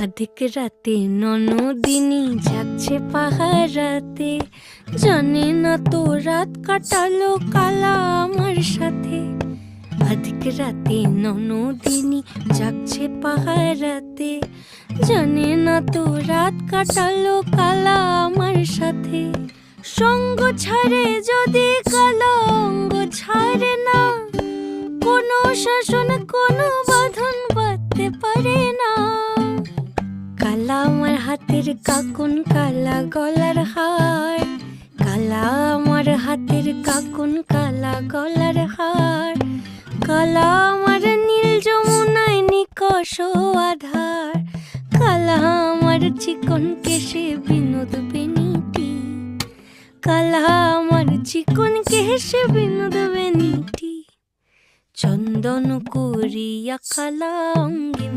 আধিক রাতে ননদিনী যাচ্ছে পাহারাতে, জানে না তো রাত কাটালো কালা আমার সাথে। আধিক রাতে ননদিনী যাচ্ছে পাহারাতে, জানে না তো রাত কাটালো কালা আমার সাথে। সঙ্গ ছাড়ে যদি কালা অঙ্গ ছাড়ে না, কোনো শাসন কোনো বাঁধন বাঁধতে পারে না। কালা আমার হাতের কাকুন কালা গলার হার, কালা আমার হাতের কাকুন কালা গলার হার, কালা আমার নীল যমুনায় নিকষ আধার, কালা আমার চিকন কেশে বিনোদ বেনিটি, কালা আমার চিকন কেশে বিনোদ বেনিটি। চন্দন করিয়া কালা অঙ্গে